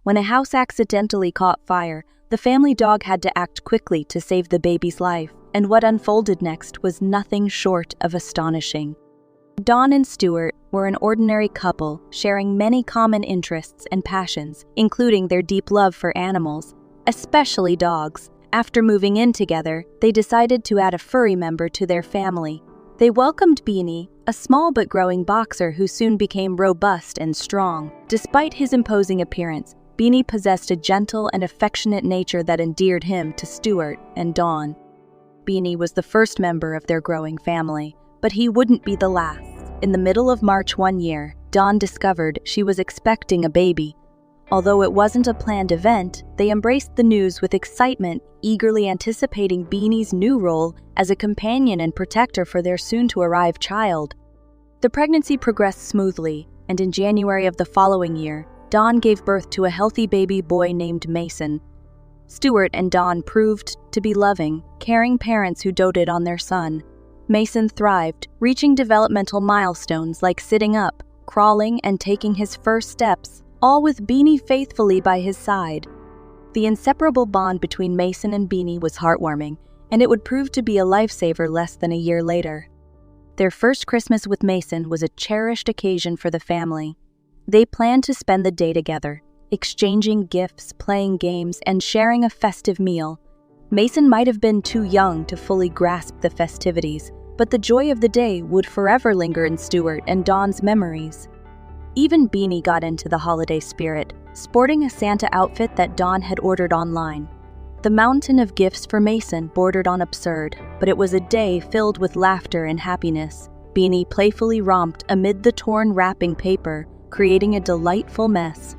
When a house accidentally caught fire, the family dog had to act quickly to save the baby's life, and what unfolded next was nothing short of astonishing. Dawn and Stuart were an ordinary couple sharing many common interests and passions, including their deep love for animals, especially dogs. After moving in together, they decided to add a furry member to their family. They welcomed Beanie, a small but growing boxer who soon became robust and strong. Despite his imposing appearance, Beanie possessed a gentle and affectionate nature that endeared him to Stuart and Dawn. Beanie was the first member of their growing family, but he wouldn't be the last. In the middle of March one year, Dawn discovered she was expecting a baby. Although it wasn't a planned event, they embraced the news with excitement, eagerly anticipating Beanie's new role as a companion and protector for their soon-to-arrive child. The pregnancy progressed smoothly, and in January of the following year, Dawn gave birth to a healthy baby boy named Mason. Stuart and Dawn proved to be loving, caring parents who doted on their son. Mason thrived, reaching developmental milestones like sitting up, crawling, and taking his first steps, all with Beanie faithfully by his side. The inseparable bond between Mason and Beanie was heartwarming, and it would prove to be a lifesaver less than a year later. Their first Christmas with Mason was a cherished occasion for the family. They planned to spend the day together, exchanging gifts, playing games, and sharing a festive meal. Mason might have been too young to fully grasp the festivities, but the joy of the day would forever linger in Stuart and Dawn's memories. Even Beanie got into the holiday spirit, sporting a Santa outfit that Dawn had ordered online. The mountain of gifts for Mason bordered on absurd, but it was a day filled with laughter and happiness. Beanie playfully romped amid the torn wrapping paper, creating a delightful mess.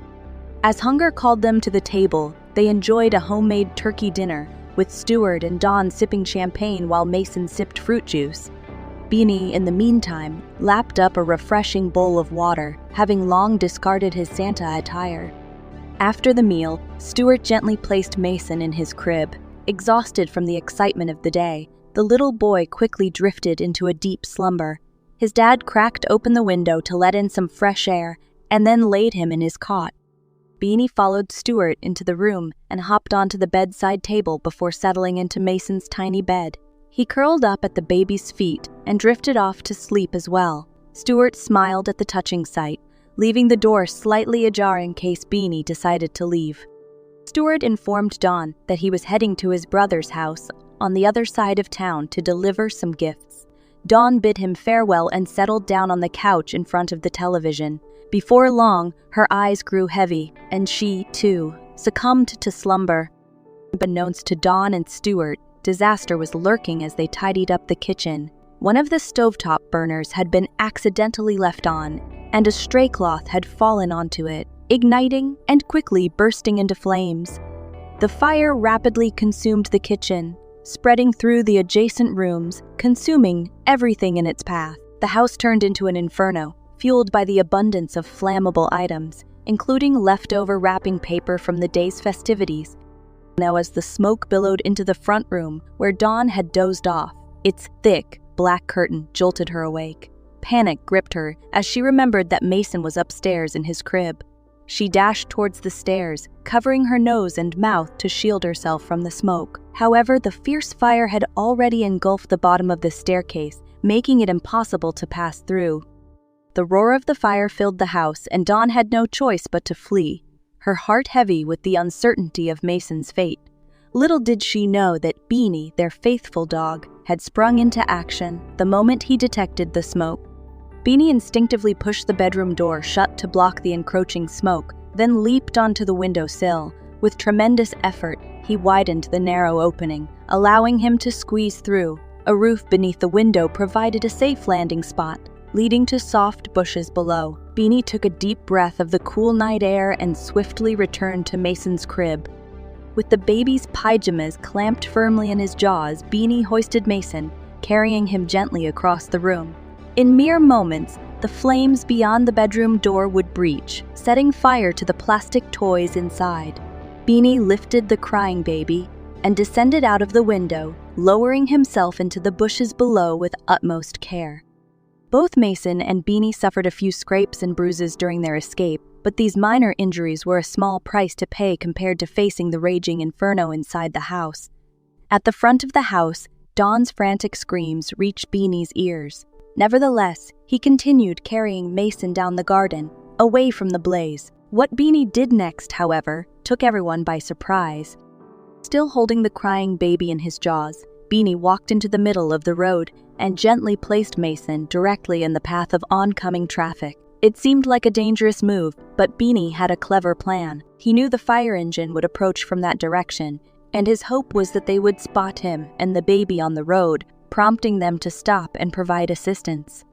As hunger called them to the table, they enjoyed a homemade turkey dinner, with Stuart and Dawn sipping champagne while Mason sipped fruit juice. Beanie, in the meantime, lapped up a refreshing bowl of water, having long discarded his Santa attire. After the meal, Stuart gently placed Mason in his crib. Exhausted from the excitement of the day, the little boy quickly drifted into a deep slumber. His dad cracked open the window to let in some fresh air, and then laid him in his cot. Beanie followed Stuart into the room and hopped onto the bedside table before settling into Mason's tiny bed. He curled up at the baby's feet and drifted off to sleep as well. Stuart smiled at the touching sight, leaving the door slightly ajar in case Beanie decided to leave. Stuart informed Dawn that he was heading to his brother's house on the other side of town to deliver some gifts. Dawn bid him farewell and settled down on the couch in front of the television. Before long, her eyes grew heavy, and she, too, succumbed to slumber. Unbeknownst to Dawn and Stuart, disaster was lurking as they tidied up the kitchen. One of the stovetop burners had been accidentally left on, and a stray cloth had fallen onto it, igniting and quickly bursting into flames. The fire rapidly consumed the kitchen, spreading through the adjacent rooms, consuming everything in its path. The house turned into an inferno, fueled by the abundance of flammable items, including leftover wrapping paper from the day's festivities. Now, as the smoke billowed into the front room, where Dawn had dozed off, its thick, black curtain jolted her awake. Panic gripped her as she remembered that Mason was upstairs in his crib. She dashed towards the stairs, covering her nose and mouth to shield herself from the smoke. However, the fierce fire had already engulfed the bottom of the staircase, making it impossible to pass through. The roar of the fire filled the house, and Dawn had no choice but to flee, her heart heavy with the uncertainty of Mason's fate. Little did she know that Beanie, their faithful dog, had sprung into action the moment he detected the smoke. Beanie instinctively pushed the bedroom door shut to block the encroaching smoke, then leaped onto the windowsill. With tremendous effort, he widened the narrow opening, allowing him to squeeze through. A roof beneath the window provided a safe landing spot, leading to soft bushes below. Beanie took a deep breath of the cool night air and swiftly returned to Mason's crib. With the baby's pajamas clamped firmly in his jaws, Beanie hoisted Mason, carrying him gently across the room. In mere moments, the flames beyond the bedroom door would breach, setting fire to the plastic toys inside. Beanie lifted the crying baby and descended out of the window, lowering himself into the bushes below with utmost care. Both Mason and Beanie suffered a few scrapes and bruises during their escape, but these minor injuries were a small price to pay compared to facing the raging inferno inside the house. At the front of the house, Don's frantic screams reached Beanie's ears. Nevertheless, he continued carrying Mason down the garden, away from the blaze. What Beanie did next, however, took everyone by surprise. Still holding the crying baby in his jaws, Beanie walked into the middle of the road and gently placed Mason directly in the path of oncoming traffic. It seemed like a dangerous move, but Beanie had a clever plan. He knew the fire engine would approach from that direction, and his hope was that they would spot him and the baby on the road, prompting them to stop and provide assistance.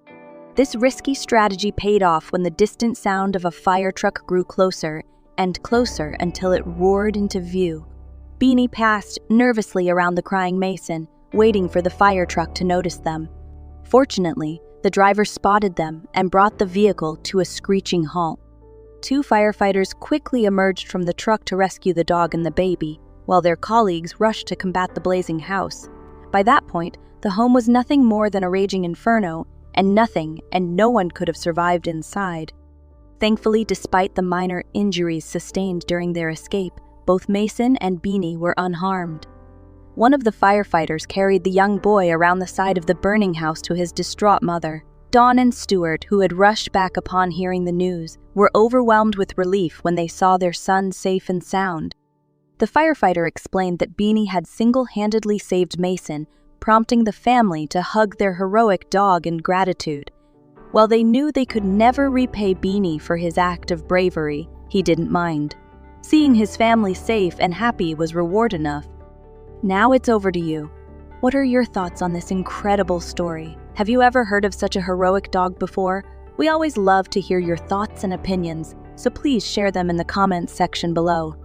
This risky strategy paid off when the distant sound of a fire truck grew closer and closer until it roared into view. Beanie passed nervously around the crying Mason, waiting for the fire truck to notice them. Fortunately, the driver spotted them and brought the vehicle to a screeching halt. Two firefighters quickly emerged from the truck to rescue the dog and the baby, while their colleagues rushed to combat the blazing house. By that point, the home was nothing more than a raging inferno, and nothing and no one could have survived inside. Thankfully, despite the minor injuries sustained during their escape, both Mason and Beanie were unharmed. One of the firefighters carried the young boy around the side of the burning house to his distraught mother. Don and Stuart, who had rushed back upon hearing the news, were overwhelmed with relief when they saw their son safe and sound. The firefighter explained that Beanie had single-handedly saved Mason, prompting the family to hug their heroic dog in gratitude. While they knew they could never repay Beanie for his act of bravery, he didn't mind. Seeing his family safe and happy was reward enough. Now it's over to you. What are your thoughts on this incredible story? Have you ever heard of such a heroic dog before? We always love to hear your thoughts and opinions, so please share them in the comments section below.